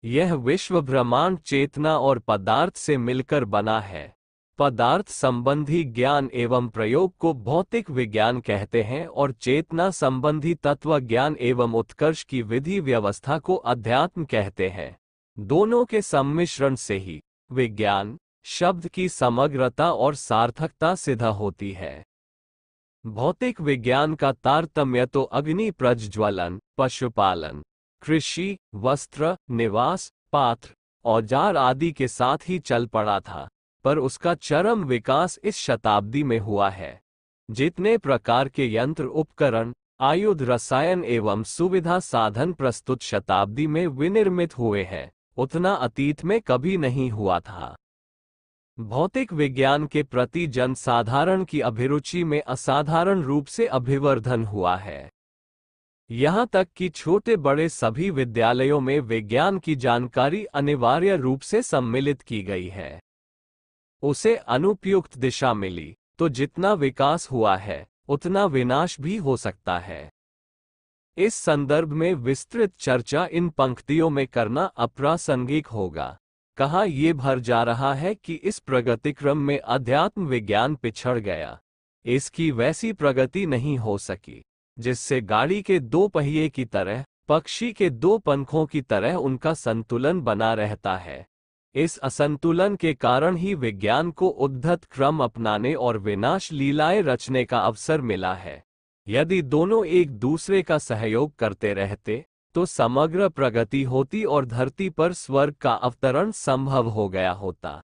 यह विश्व ब्रह्मांड चेतना और पदार्थ से मिलकर बना है। पदार्थ संबंधी ज्ञान एवं प्रयोग को भौतिक विज्ञान कहते हैं और चेतना संबंधी तत्व ज्ञान एवं उत्कर्ष की विधि व्यवस्था को अध्यात्म कहते हैं। दोनों के सम्मिश्रण से ही विज्ञान शब्द की समग्रता और सार्थकता सिद्ध होती है। भौतिक विज्ञान का तारतम्य तो अग्नि प्रज्वलन, पशुपालन, कृषि, वस्त्र, निवास, पात्र, औजार आदि के साथ ही चल पड़ा था, पर उसका चरम विकास इस शताब्दी में हुआ है। जितने प्रकार के यंत्र उपकरण, आयुध, रसायन एवं सुविधा साधन प्रस्तुत शताब्दी में विनिर्मित हुए हैं, उतना अतीत में कभी नहीं हुआ था। भौतिक विज्ञान के प्रति जनसाधारण की अभिरुचि में असाधारण रूप से अभिवर्धन हुआ है। यहाँ तक कि छोटे बड़े सभी विद्यालयों में विज्ञान की जानकारी अनिवार्य रूप से सम्मिलित की गई है। उसे अनुपयुक्त दिशा मिली तो जितना विकास हुआ है उतना विनाश भी हो सकता है। इस संदर्भ में विस्तृत चर्चा इन पंक्तियों में करना अप्रासंगिक होगा। कहाँ ये भर जा रहा है कि इस प्रगतिक्रम में अध्यात्म विज्ञान पिछड़ गया। इसकी वैसी प्रगति नहीं हो सकी जिससे गाड़ी के दो पहिए की तरह, पक्षी के दो पंखों की तरह उनका संतुलन बना रहता है। इस असंतुलन के कारण ही विज्ञान को उद्धत क्रम अपनाने और विनाश लीलाएं रचने का अवसर मिला है। यदि दोनों एक दूसरे का सहयोग करते रहते तो समग्र प्रगति होती और धरती पर स्वर्ग का अवतरण संभव हो गया होता।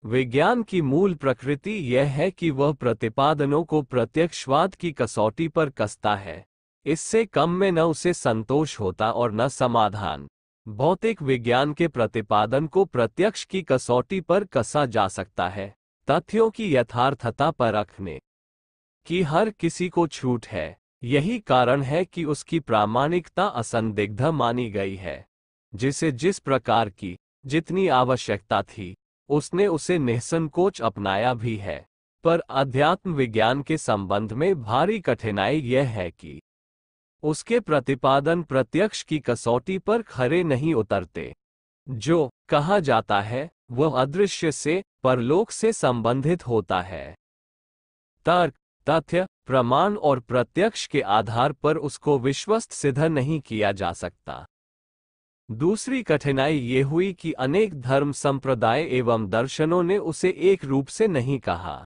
विज्ञान की मूल प्रकृति यह है कि वह प्रतिपादनों को प्रत्यक्षवाद की कसौटी पर कसता है। इससे कम में न उसे संतोष होता और न समाधान। भौतिक विज्ञान के प्रतिपादन को प्रत्यक्ष की कसौटी पर कसा जा सकता है। तथ्यों की यथार्थता परखने की हर किसी को छूट है। यही कारण है कि उसकी प्रामाणिकता असंदिग्ध मानी गई है। जिसे जिस प्रकार की जितनी आवश्यकता थी उसने उसे निःसंकोच अपनाया भी है। पर अध्यात्म विज्ञान के संबंध में भारी कठिनाई यह है कि उसके प्रतिपादन प्रत्यक्ष की कसौटी पर खरे नहीं उतरते। जो कहा जाता है वह अदृश्य से, परलोक से संबंधित होता है। तर्क, तथ्य, प्रमाण और प्रत्यक्ष के आधार पर उसको विश्वस्त सिद्ध नहीं किया जा सकता। दूसरी कठिनाई ये हुई कि अनेक धर्म संप्रदाय एवं दर्शनों ने उसे एक रूप से नहीं कहा।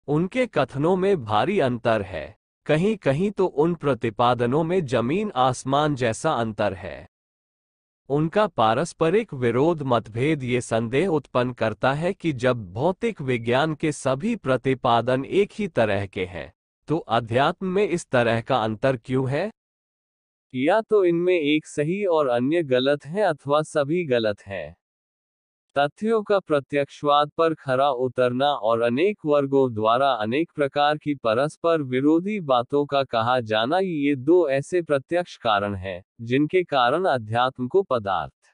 उनके कथनों में भारी अंतर है। कहीं कहीं तो उन प्रतिपादनों में जमीन आसमान जैसा अंतर है। उनका पारस्परिक विरोध मतभेद ये संदेह उत्पन्न करता है कि जब भौतिक विज्ञान के सभी प्रतिपादन एक ही तरह के हैं तो अध्यात्म में इस तरह का अंतर क्यों है? या तो इनमें एक सही और अन्य गलत है अथवा सभी गलत हैं। तथ्यों का प्रत्यक्षवाद पर खरा उतरना और अनेक वर्गों द्वारा अनेक प्रकार की परस्पर विरोधी बातों का कहा जाना, ये दो ऐसे प्रत्यक्ष कारण हैं जिनके कारण अध्यात्म को पदार्थ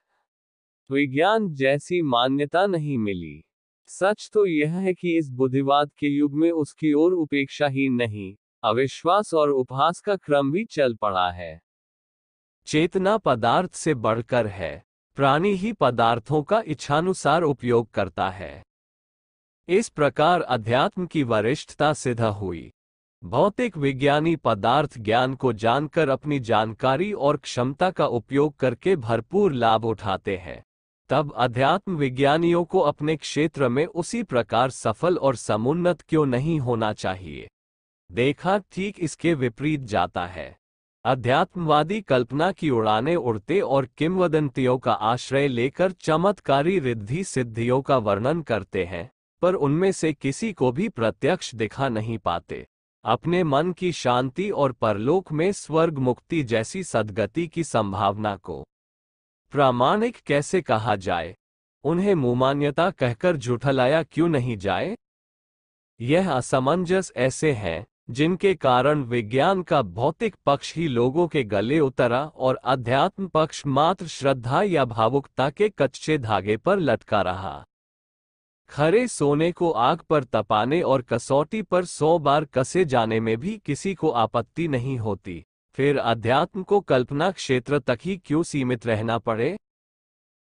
विज्ञान जैसी मान्यता नहीं मिली। सच तो यह है कि इस बुद्धिवाद के युग में उसकी ओर उपेक्षा ही नहीं, अविश्वास और उपहास का क्रम भी चल पड़ा है। चेतना पदार्थ से बढ़कर है। प्राणी ही पदार्थों का इच्छानुसार उपयोग करता है। इस प्रकार अध्यात्म की वरिष्ठता सिद्ध हुई। भौतिक विज्ञानी पदार्थ ज्ञान को जानकर अपनी जानकारी और क्षमता का उपयोग करके भरपूर लाभ उठाते हैं। तब अध्यात्म विज्ञानियों को अपने क्षेत्र में उसी प्रकार सफल और समुन्नत क्यों नहीं होना चाहिए? देखा ठीक इसके विपरीत जाता है। अध्यात्मवादी कल्पना की उड़ानें उड़ते और किंवदंतियों का आश्रय लेकर चमत्कारी रिद्धि सिद्धियों का वर्णन करते हैं, पर उनमें से किसी को भी प्रत्यक्ष दिखा नहीं पाते। अपने मन की शांति और परलोक में स्वर्ग मुक्ति जैसी सद्गति की संभावना को प्रामाणिक कैसे कहा जाए? उन्हें मुमान्यता कहकर झुठलाया क्यों नहीं जाए? यह असमंजस ऐसे हैं जिनके कारण विज्ञान का भौतिक पक्ष ही लोगों के गले उतरा और अध्यात्म पक्ष मात्र श्रद्धा या भावुकता के कच्चे धागे पर लटका रहा। खरे सोने को आग पर तपाने और कसौटी पर 100 बार कसे जाने में भी किसी को आपत्ति नहीं होती, फिर अध्यात्म को कल्पना क्षेत्र तक ही क्यों सीमित रहना पड़े?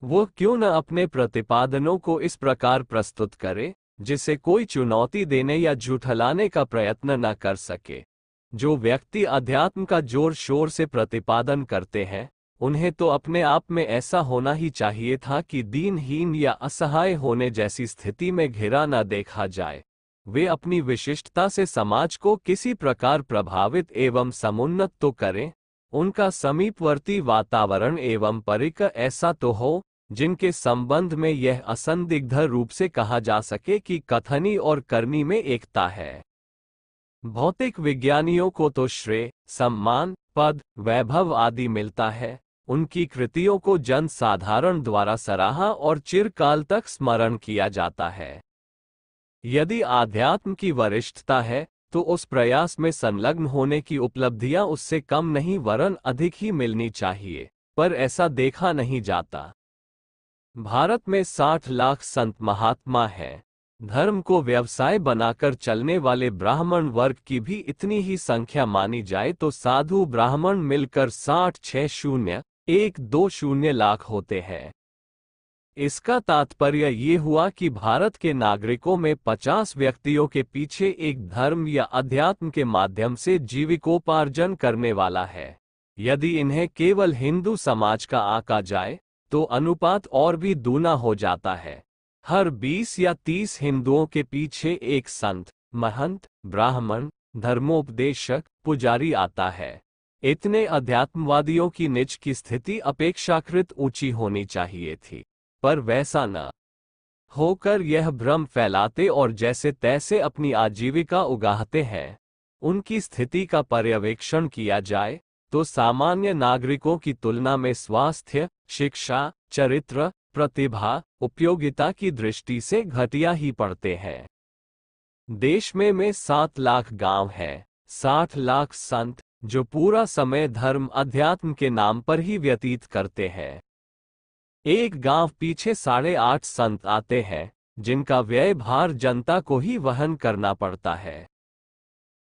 वो क्यों न अपने प्रतिपादनों को इस प्रकार प्रस्तुत करे जिसे कोई चुनौती देने या झुठलाने का प्रयत्न न कर सके। जो व्यक्ति अध्यात्म का जोर शोर से प्रतिपादन करते हैं, उन्हें तो अपने आप में ऐसा होना ही चाहिए था कि दीनहीन या असहाय होने जैसी स्थिति में घिरा न देखा जाए। वे अपनी विशिष्टता से समाज को किसी प्रकार प्रभावित एवं समुन्नत तो करें, उनका समीपवर्ती वातावरण एवं परिकर ऐसा तो हो जिनके संबंध में यह असंदिग्ध रूप से कहा जा सके कि कथनी और करनी में एकता है। भौतिक विज्ञानियों को तो श्रेय, सम्मान, पद, वैभव आदि मिलता है। उनकी कृतियों को जन साधारण द्वारा सराहा और चिरकाल तक स्मरण किया जाता है। यदि आध्यात्म की वरिष्ठता है तो उस प्रयास में संलग्न होने की उपलब्धियां उससे कम नहीं वरन अधिक ही मिलनी चाहिए, पर ऐसा देखा नहीं जाता। भारत में 60 लाख संत महात्मा हैं। धर्म को व्यवसाय बनाकर चलने वाले ब्राह्मण वर्ग की भी इतनी ही संख्या मानी जाए तो साधु ब्राह्मण मिलकर 60,601,20 लाख होते हैं। इसका तात्पर्य ये हुआ कि भारत के नागरिकों में 50 व्यक्तियों के पीछे एक धर्म या अध्यात्म के माध्यम से जीविकोपार्जन करने वाला है। यदि इन्हें केवल हिंदू समाज का आंका जाए तो अनुपात और भी दूना हो जाता है। हर 20 या 30 हिंदुओं के पीछे एक संत, महंत, ब्राह्मण, धर्मोपदेशक, पुजारी आता है। इतने अध्यात्मवादियों की निज की स्थिति अपेक्षाकृत ऊंची होनी चाहिए थी, पर वैसा न होकर यह भ्रम फैलाते और जैसे तैसे अपनी आजीविका उगाहते हैं। उनकी स्थिति का पर्यवेक्षण किया जाए तो सामान्य नागरिकों की तुलना में स्वास्थ्य, शिक्षा, चरित्र, प्रतिभा, उपयोगिता की दृष्टि से घटिया ही पड़ते हैं। देश में 7 लाख गांव हैं, 60 लाख संत जो पूरा समय धर्म अध्यात्म के नाम पर ही व्यतीत करते हैं। एक गांव पीछे 8.5 संत आते हैं जिनका व्यय भार जनता को ही वहन करना पड़ता है।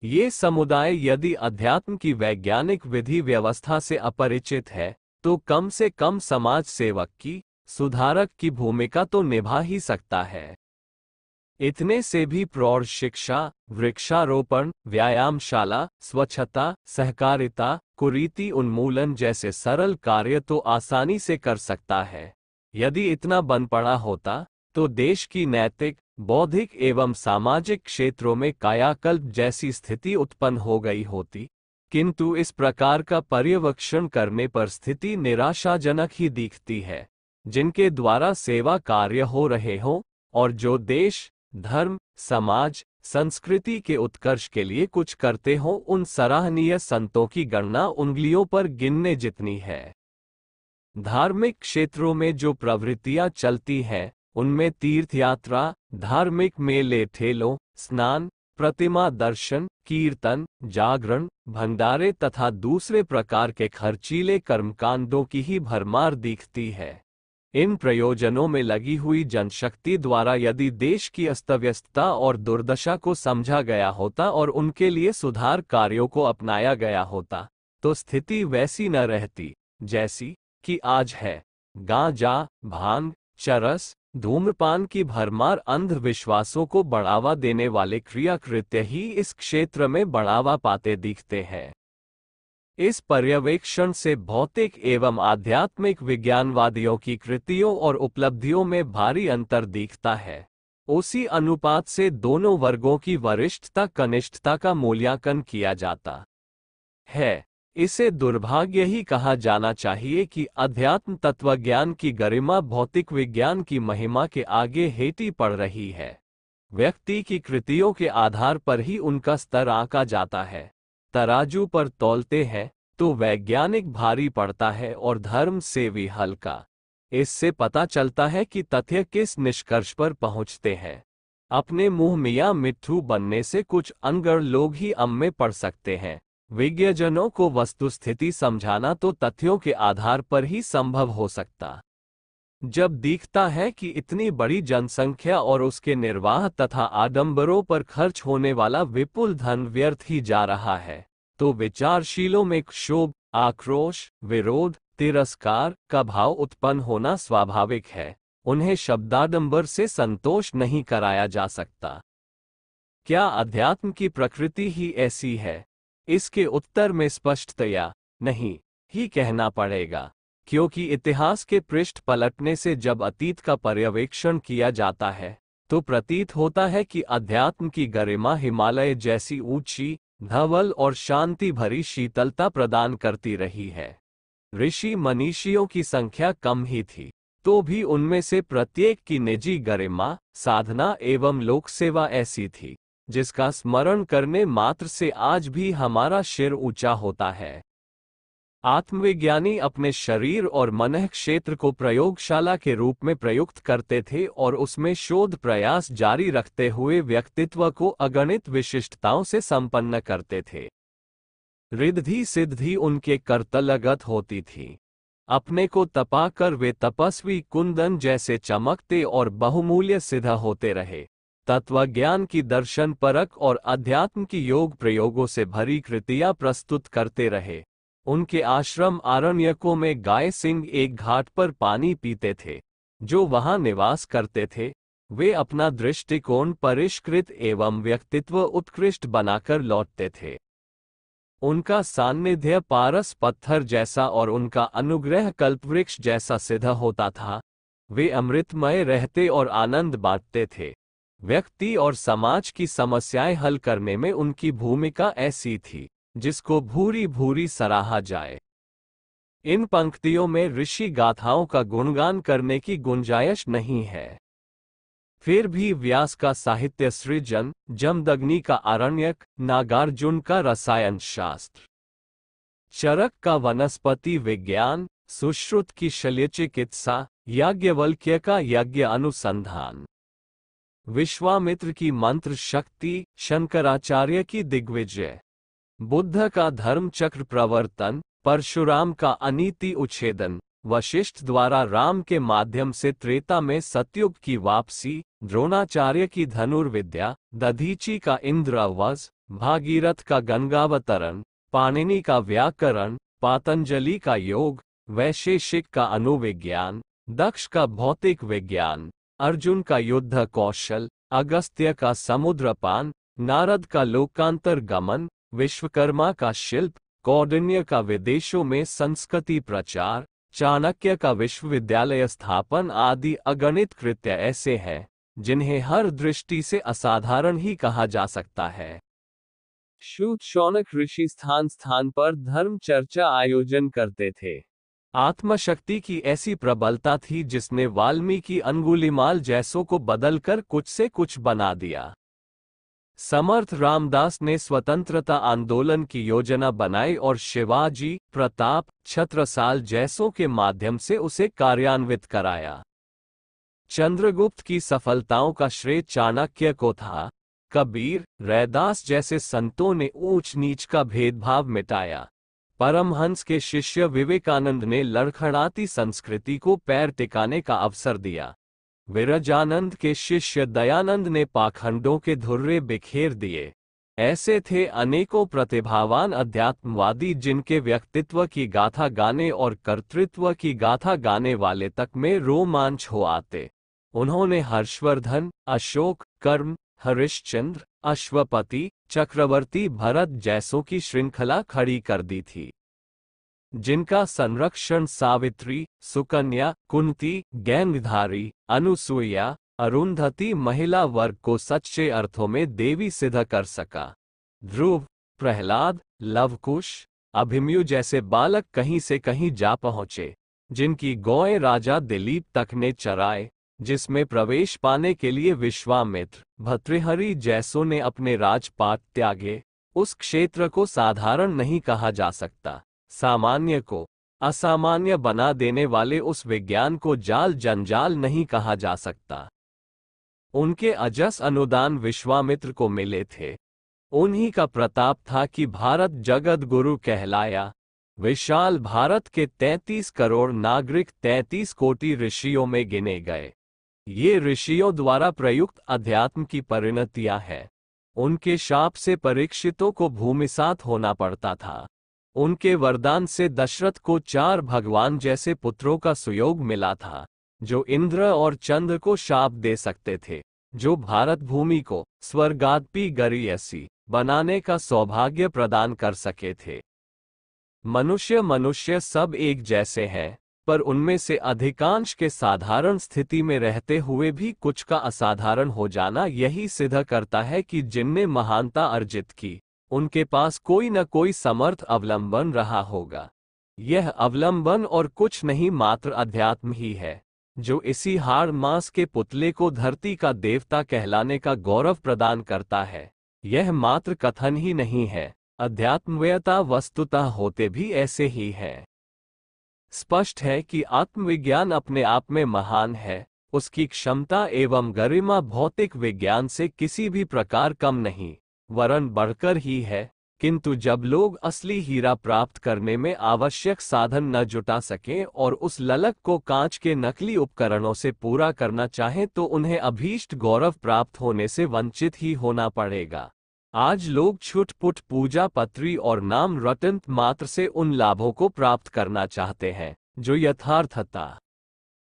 ये समुदाय यदि अध्यात्म की वैज्ञानिक विधि व्यवस्था से अपरिचित है तो कम से कम समाज सेवक की, सुधारक की भूमिका तो निभा ही सकता है। इतने से भी प्रौढ़ शिक्षा, वृक्षारोपण, व्यायामशाला, स्वच्छता, सहकारिता, कुरीति उन्मूलन जैसे सरल कार्य तो आसानी से कर सकता है। यदि इतना बन पड़ा होता तो देश की नैतिक, बौद्धिक एवं सामाजिक क्षेत्रों में कायाकल्प जैसी स्थिति उत्पन्न हो गई होती, किंतु इस प्रकार का पर्यवेक्षण करने पर स्थिति निराशाजनक ही दिखती है। जिनके द्वारा सेवा कार्य हो रहे हों और जो देश, धर्म, समाज, संस्कृति के उत्कर्ष के लिए कुछ करते हों, उन सराहनीय संतों की गणना उंगलियों पर गिनने जितनी है। धार्मिक क्षेत्रों में जो प्रवृत्तियां चलती हैं उनमें तीर्थयात्रा, धार्मिक मेले ठेलों, स्नान, प्रतिमा दर्शन, कीर्तन, जागरण, भंडारे तथा दूसरे प्रकार के खर्चीले कर्मकांडों की ही भरमार दिखती है। इन प्रयोजनों में लगी हुई जनशक्ति द्वारा यदि देश की अस्तव्यस्तता और दुर्दशा को समझा गया होता और उनके लिए सुधार कार्यों को अपनाया गया होता तो स्थिति वैसी न रहती जैसी कि आज है। गांजा, भांग, चरस, धूम्रपान की भरमार अंधविश्वासों को बढ़ावा देने वाले क्रियाकृत्य ही इस क्षेत्र में बढ़ावा पाते दिखते हैं। इस पर्यवेक्षण से भौतिक एवं आध्यात्मिक विज्ञानवादियों की कृतियों और उपलब्धियों में भारी अंतर दिखता है। उसी अनुपात से दोनों वर्गों की वरिष्ठता कनिष्ठता का मूल्यांकन किया जाता है। इसे दुर्भाग्य ही कहा जाना चाहिए कि अध्यात्म तत्वज्ञान की गरिमा भौतिक विज्ञान की महिमा के आगे हेटी पड़ रही है। व्यक्ति की कृतियों के आधार पर ही उनका स्तर आंका जाता है। तराजू पर तौलते हैं तो वैज्ञानिक भारी पड़ता है और धर्म सेवी हल्का। इससे पता चलता है कि तथ्य किस निष्कर्ष पर पहुंचते हैं। अपने मुंह मियां मिट्ठू बनने से कुछ अनगढ़ लोग ही अम में पड़ सकते हैं। विज्ञजनों को वस्तुस्थिति समझाना तो तथ्यों के आधार पर ही संभव हो सकता। जब दिखता है कि इतनी बड़ी जनसंख्या और उसके निर्वाह तथा आडंबरों पर खर्च होने वाला विपुल धन व्यर्थ ही जा रहा है, तो विचारशीलों में क्षोभ, आक्रोश, विरोध, तिरस्कार का भाव उत्पन्न होना स्वाभाविक है। उन्हें शब्दाडंबर से संतोष नहीं कराया जा सकता। क्या अध्यात्म की प्रकृति ही ऐसी है? इसके उत्तर में स्पष्टतया नहीं ही कहना पड़ेगा, क्योंकि इतिहास के पृष्ठ पलटने से जब अतीत का पर्यवेक्षण किया जाता है तो प्रतीत होता है कि अध्यात्म की गरिमा हिमालय जैसी ऊंची, धवल और शांति भरी शीतलता प्रदान करती रही है। ऋषि मनीषियों की संख्या कम ही थी, तो भी उनमें से प्रत्येक की निजी गरिमा, साधना एवं लोक सेवा ऐसी थी जिसका स्मरण करने मात्र से आज भी हमारा सिर ऊंचा होता है। आत्मविज्ञानी अपने शरीर और मन क्षेत्र को प्रयोगशाला के रूप में प्रयुक्त करते थे और उसमें शोध प्रयास जारी रखते हुए व्यक्तित्व को अगणित विशिष्टताओं से संपन्न करते थे। रिद्धि सिद्धि उनके कर्तलगत होती थी। अपने को तपाकर वे तपस्वी कुंदन जैसे चमकते और बहुमूल्य सिद्ध होते रहे। तत्वज्ञान की दर्शन परक और अध्यात्म की योग प्रयोगों से भरी कृतियां प्रस्तुत करते रहे। उनके आश्रम आरण्यकों में गाय सिंह एक घाट पर पानी पीते थे। जो वहां निवास करते थे वे अपना दृष्टिकोण परिष्कृत एवं व्यक्तित्व उत्कृष्ट बनाकर लौटते थे। उनका सान्निध्य पारस पत्थर जैसा और उनका अनुग्रह कल्पवृक्ष जैसा सिद्ध होता था। वे अमृतमय रहते और आनंद बांटते थे। व्यक्ति और समाज की समस्याएं हल करने में उनकी भूमिका ऐसी थी जिसको भूरी भूरी सराहा जाए। इन पंक्तियों में ऋषि गाथाओं का गुणगान करने की गुंजाइश नहीं है। फिर भी व्यास का साहित्य सृजन, जमदग्नि का आरण्यक, नागार्जुन का रसायन शास्त्र, चरक का वनस्पति विज्ञान, सुश्रुत की शल्य चिकित्सा, याज्ञवल्क्य का यज्ञ अनुसंधान, विश्वामित्र की मंत्र शक्ति, शंकराचार्य की दिग्विजय, बुद्ध का धर्म चक्र प्रवर्तन, परशुराम का अनीति उच्छेदन, वशिष्ठ द्वारा राम के माध्यम से त्रेता में सतयुग की वापसी, द्रोणाचार्य की धनुर्विद्या, दधीची का इंद्रवज, भागीरथ का गंगावतरण, पाणिनि का व्याकरण, पातंजलि का योग, वैशेषिक का अणुविज्ञान, दक्ष का भौतिक विज्ञान, अर्जुन का युद्ध कौशल, अगस्त्य का समुद्रपान, नारद का लोकांतर गमन, विश्वकर्मा का शिल्प, कौंडिन्य का विदेशों में संस्कृति प्रचार, चाणक्य का विश्वविद्यालय स्थापन आदि अगणित कृत्य ऐसे हैं जिन्हें हर दृष्टि से असाधारण ही कहा जा सकता है। सूत शौनक ऋषि स्थान स्थान पर धर्म चर्चा आयोजन करते थे। आत्मशक्ति की ऐसी प्रबलता थी जिसने वाल्मीकि अंगुलीमाल जैसों को बदलकर कुछ से कुछ बना दिया। समर्थ रामदास ने स्वतंत्रता आंदोलन की योजना बनाई और शिवाजी, प्रताप, छत्रसाल जैसों के माध्यम से उसे कार्यान्वित कराया। चंद्रगुप्त की सफलताओं का श्रेय चाणक्य को था। कबीर, रैदास जैसे संतों ने ऊंच नीच का भेदभाव मिटाया। परमहंस के शिष्य विवेकानंद ने लड़खड़ाती संस्कृति को पैर टिकाने का अवसर दिया। विरजानंद के शिष्य दयानंद ने पाखंडों के धुर्रे बिखेर दिए। ऐसे थे अनेकों प्रतिभावान अध्यात्मवादी जिनके व्यक्तित्व की गाथा गाने और कर्तृत्व की गाथा गाने वाले तक में रोमांच हो आते। उन्होंने हर्षवर्धन, अशोक, कर्म, हरिश्चंद्र, अश्वपति, चक्रवर्ती भरत जैसों की श्रृंखला खड़ी कर दी थी, जिनका संरक्षण सावित्री, सुकन्या, कुंती, गैंगधारी, अनुसुईया, अरुंधति महिला वर्ग को सच्चे अर्थों में देवी सिद्ध कर सका। ध्रुव, प्रहलाद, लवकुश, अभिमन्यु जैसे बालक कहीं से कहीं जा पहुंचे, जिनकी गौएं राजा दिलीप तक ने चराए, जिसमें प्रवेश पाने के लिए विश्वामित्र, भर्तृहरि जैसों ने अपने राजपाट त्यागे। उस क्षेत्र को साधारण नहीं कहा जा सकता। सामान्य को असामान्य बना देने वाले उस विज्ञान को जाल जंजाल नहीं कहा जा सकता। उनके अजस अनुदान विश्वामित्र को मिले थे। उन्हीं का प्रताप था कि भारत जगत गुरु कहलाया। विशाल भारत के 33 करोड़ नागरिक 33 कोटि ऋषियों में गिने गए। ये ऋषियों द्वारा प्रयुक्त अध्यात्म की परिणतियां हैं। उनके शाप से परीक्षितों को भूमिसात होना पड़ता था। उनके वरदान से दशरथ को 4 भगवान जैसे पुत्रों का सुयोग मिला था, जो इंद्र और चंद्र को शाप दे सकते थे, जो भारत भूमि को स्वर्गादपि गरीयसी बनाने का सौभाग्य प्रदान कर सके थे। मनुष्य सब एक जैसे हैं, पर उनमें से अधिकांश के साधारण स्थिति में रहते हुए भी कुछ का असाधारण हो जाना यही सिद्ध करता है कि जिनने महानता अर्जित की, उनके पास कोई न कोई समर्थ अवलंबन रहा होगा। यह अवलंबन और कुछ नहीं मात्र अध्यात्म ही है, जो इसी हाड़ मांस के पुतले को धरती का देवता कहलाने का गौरव प्रदान करता है। यह मात्र कथन ही नहीं है, अध्यात्मवेता वस्तुतः होते भी ऐसे ही है। स्पष्ट है कि आत्मविज्ञान अपने आप में महान है, उसकी क्षमता एवं गरिमा भौतिक विज्ञान से किसी भी प्रकार कम नहीं, वरन बढ़कर ही है। किंतु जब लोग असली हीरा प्राप्त करने में आवश्यक साधन न जुटा सकें और उस ललक को कांच के नकली उपकरणों से पूरा करना चाहें, तो उन्हें अभीष्ट गौरव प्राप्त होने से वंचित ही होना पड़ेगा। आज लोग छुटपुट पूजा पत्री और नाम रटन मात्र से उन लाभों को प्राप्त करना चाहते हैं जो यथार्थता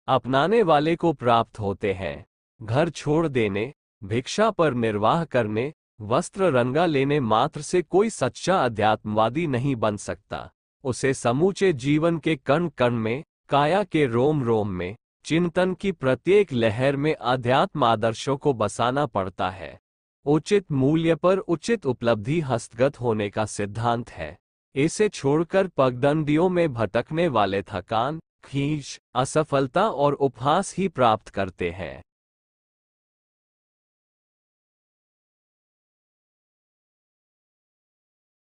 अपनाने वाले को प्राप्त होते हैं। घर छोड़ देने, भिक्षा पर निर्वाह करने, वस्त्र रंगा लेने मात्र से कोई सच्चा अध्यात्मवादी नहीं बन सकता। उसे समूचे जीवन के कण कण में, काया के रोम रोम में, चिंतन की प्रत्येक लहर में अध्यात्म आदर्शों को बसाना पड़ता है। उचित मूल्य पर उचित उपलब्धि हस्तगत होने का सिद्धांत है। इसे छोड़कर पगडंडियों में भटकने वाले थकान, खींच, असफलता और उपहास ही प्राप्त करते हैं।